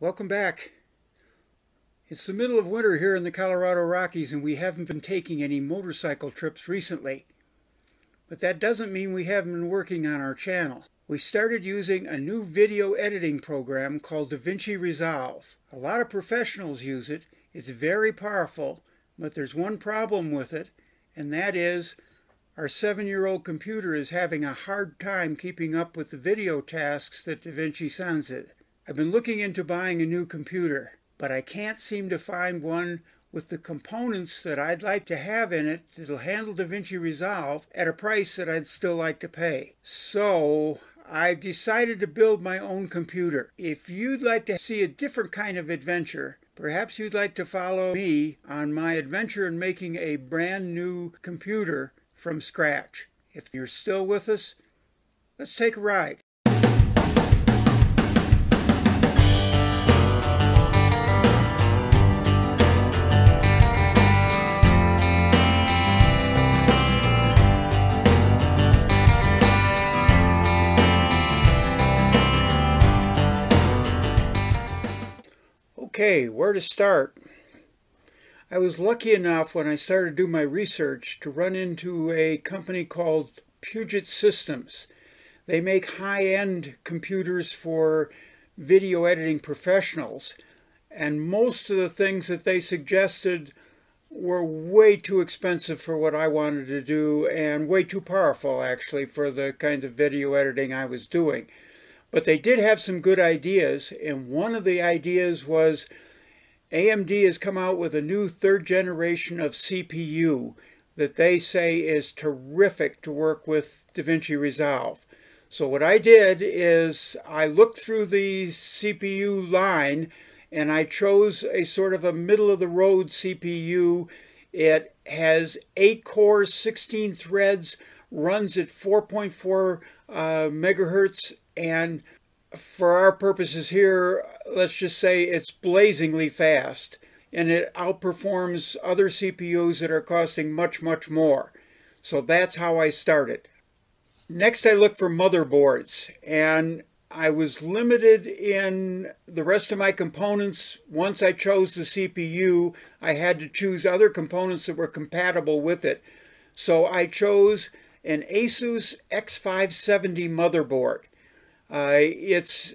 Welcome back. It's the middle of winter here in the Colorado Rockies and we haven't been taking any motorcycle trips recently. But that doesn't mean we haven't been working on our channel. We started using a new video editing program called DaVinci Resolve. A lot of professionals use it. It's very powerful, but there's one problem with it, and that is our 7-year-old computer is having a hard time keeping up with the video tasks that DaVinci sends it. I've been looking into buying a new computer, but I can't seem to find one with the components that I'd like to have in it that'll handle DaVinci Resolve at a price that I'd still like to pay. So I've decided to build my own computer. If you'd like to see a different kind of adventure, perhaps you'd like to follow me on my adventure in making a brand new computer from scratch. If you're still with us, let's take a ride. Okay, where to start? I was lucky enough when I started to do my research to run into a company called Puget Systems. They make high-end computers for video editing professionals, and most of the things that they suggested were way too expensive for what I wanted to do and way too powerful actually for the kinds of video editing I was doing. But they did have some good ideas, and one of the ideas was AMD has come out with a new 3rd generation of CPU that they say is terrific to work with DaVinci Resolve. So what I did is I looked through the CPU line and I chose a sort of a middle-of-the-road CPU. It has 8 cores, 16 threads, runs at 4.4 megahertz, and for our purposes here, let's just say it's blazingly fast, and it outperforms other CPUs that are costing much, much more. So that's how I started. Next, I looked for motherboards, and I was limited in the rest of my components. Once I chose the CPU, I had to choose other components that were compatible with it. So I chose an Asus X570 motherboard. It's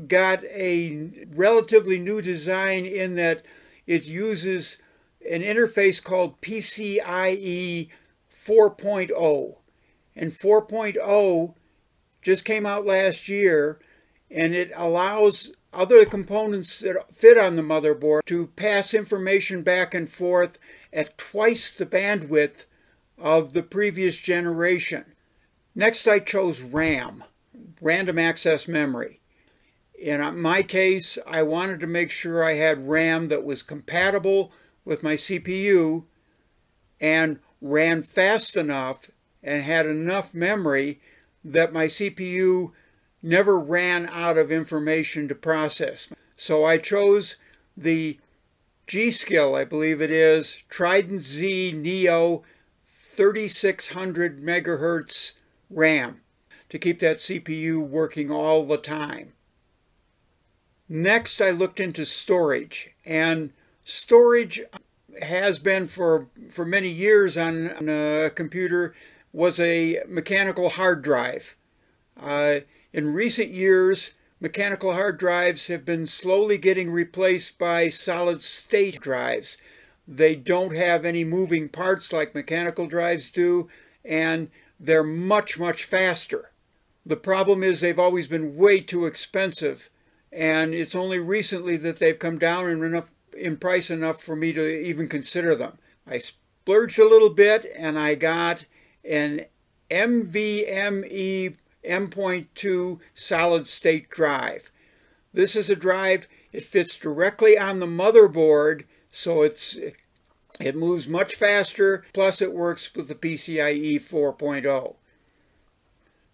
got a relatively new design in that it uses an interface called PCIe 4.0. And 4.0 just came out last year, and it allows other components that fit on the motherboard to pass information back and forth at twice the bandwidth of the previous generation. Next, I chose RAM. Random access memory. In my case, I wanted to make sure I had RAM that was compatible with my CPU and ran fast enough and had enough memory that my CPU never ran out of information to process. So I chose the G.Skill, I believe it is, Trident Z Neo 3600 megahertz RAM to keep that CPU working all the time. Next, I looked into storage, and storage has been for many years on a computer was a mechanical hard drive. In recent years, mechanical hard drives have been slowly getting replaced by solid state drives. They don't have any moving parts like mechanical drives do, and they're much, much faster. The problem is they've always been way too expensive, and it's only recently that they've come down in price enough for me to even consider them. I splurged a little bit and I got an NVMe M.2 solid state drive. This is a drive, it fits directly on the motherboard, so it moves much faster, plus it works with the PCIe 4.0.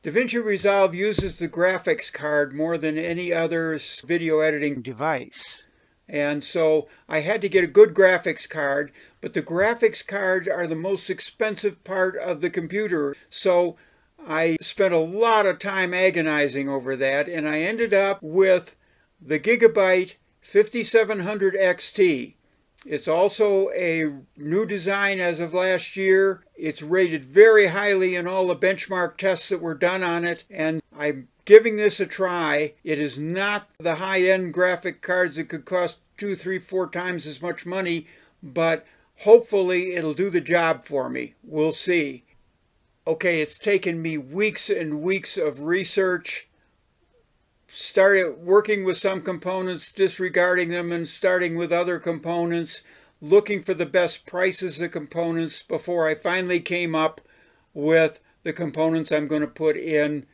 DaVinci Resolve uses the graphics card more than any other video editing device. And so I had to get a good graphics card, but the graphics cards are the most expensive part of the computer. So I spent a lot of time agonizing over that, and I ended up with the Gigabyte 5700 XT. It's also a new design as of last year. It's rated very highly in all the benchmark tests that were done on it, and I'm giving this a try. It is not the high-end graphic cards that could cost 2, 3, 4 times as much money, but hopefully it'll do the job for me. We'll see. Okay, it's taken me weeks and weeks of research. Started working with some components, disregarding them, and starting with other components, looking for the best prices of components before I finally came up with the components I'm going to put in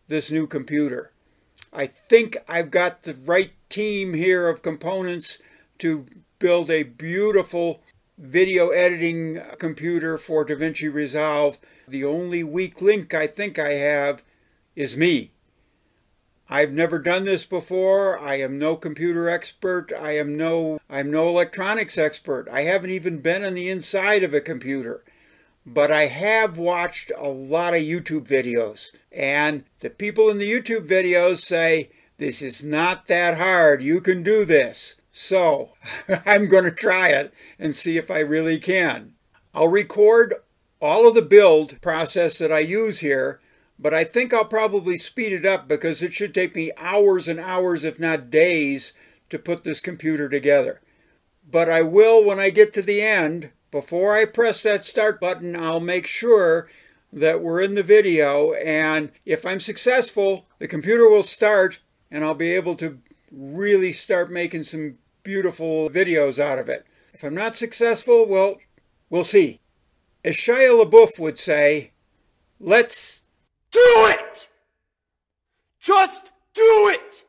this new computer. I think I've got the right team here of components to build a beautiful video editing computer for DaVinci Resolve. The only weak link I think I have is me. I've never done this before. I am no computer expert. I'm no electronics expert. I haven't even been on the inside of a computer. But I have watched a lot of YouTube videos. And the people in the YouTube videos say, this is not that hard. You can do this. So I'm going to try it and see if I really can. I'll record all of the build process that I use here, but I think I'll probably speed it up because it should take me hours and hours, if not days, to put this computer together. But I will, when I get to the end, before I press that start button, I'll make sure that we're in the video, and if I'm successful, the computer will start and I'll be able to really start making some beautiful videos out of it. If I'm not successful, well, we'll see. As Shia LaBeouf would say, let's do it! Just do it!